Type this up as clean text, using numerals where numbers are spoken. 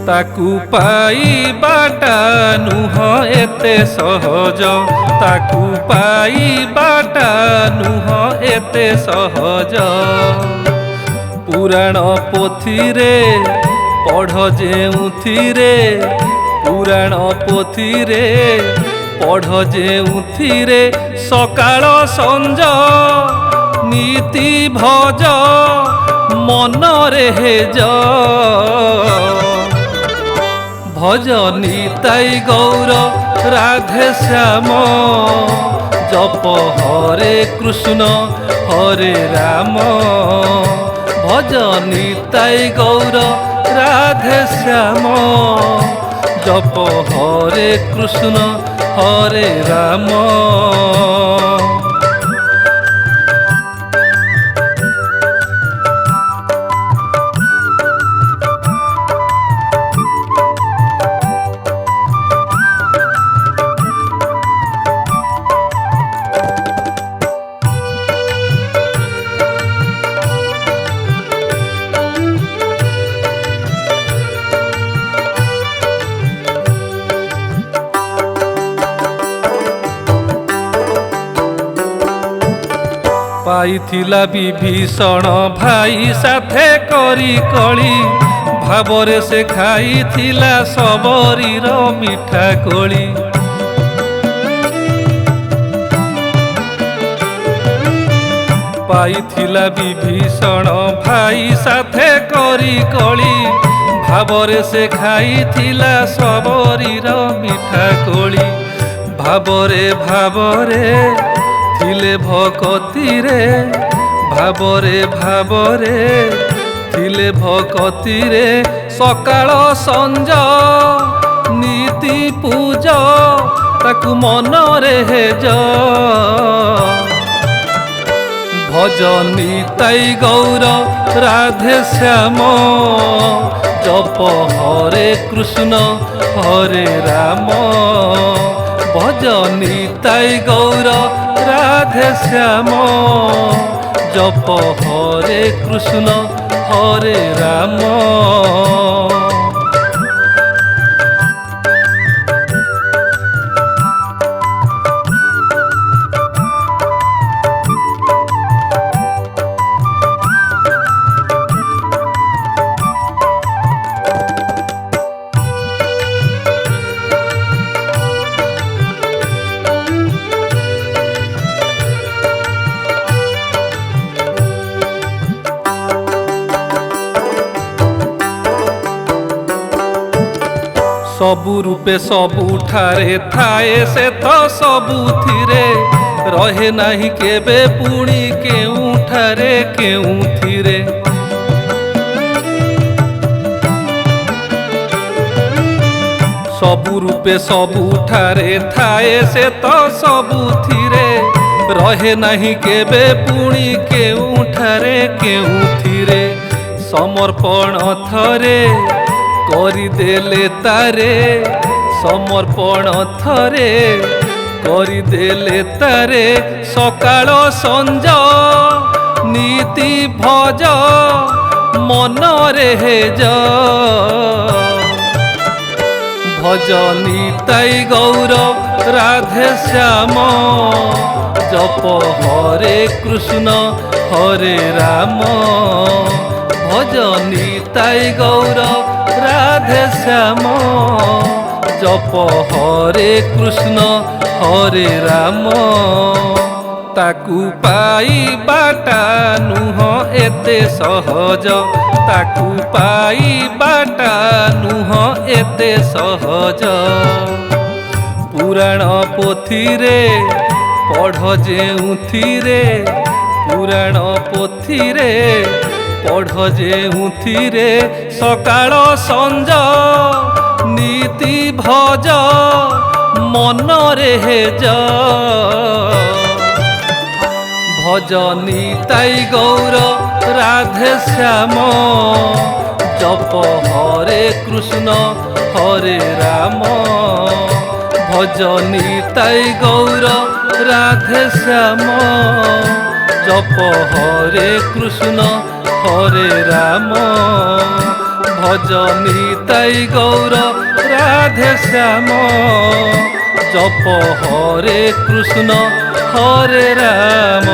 ताकू पाइबाटा नुह एते सहज, ताकू पाइबाटा नुह एते सहज। पुराण पोथीरे पढ़ जेउथिरे, पुराण पोथीरे पढ़ जेउथिरे सकाळ संज नीति भज मनरे हेज। भज निताई गौर राधे श्याम, जप हरे कृष्ण हरे राम। भज निताई गौर राधे श्याम, जप हरे कृष्ण हरे राम। पाइथिला विभीषण भाई साथे करी कली, भावरे से खाइथिला सबरीर मिठा कोली। पाइथिला विभीषण भाई साथे करी कली, भावरे से खाइथिला सबरीर मिठा कोली। भावरे भावरे थिले भकतिरे, भावरे भावरे थिले भकतिरे सकाळ संज नीति पूज ताकू मनरे हेज। भज निताई गौर राधे श्याम, जप हरे कृष्ण हरे राम। भज निताई गौर राधे श्याम, जप हरे कृष्ण हरे राम। सबु रूपे सबुठारे थाए से तो सबुथिरे, रहे नाही केबे पुणी केउठारे केउथिरे। सबु रूपे सबुठारे थाए से तो सबुथिरे, रहे नाही केबे पुणी केउठारे केउथिरे। समर्पण थरे करी देले तारे, समर्पण थरे करी देले तारे सकाळ संज नीति भज मनरे हेज। भज निताई गौर राधे श्याम, जप हरे कृष्ण हरे राम। भज निताई गौर राधे श्याम, जप हरे कृष्ण हरे राम। ताकू पाइबाटा नुह एते सहज, ताकू पाइबाटा नुह एते सहज। पुराण पोथीरे पढ़ जेउथिरे, पुराण पोथीरे पढ़ जेउथिरे सकाळ संज नीति भज मनरे हेज। भज निताई गौर राधे श्याम, जप हरे कृष्ण हरे राम। भज निताई गौर राधे श्याम, जप हरे कृष्ण हरे राम। ভজনী তাই গৌর রাধে শ্যাম জপ হরে কৃষ্ণ হরে রাম।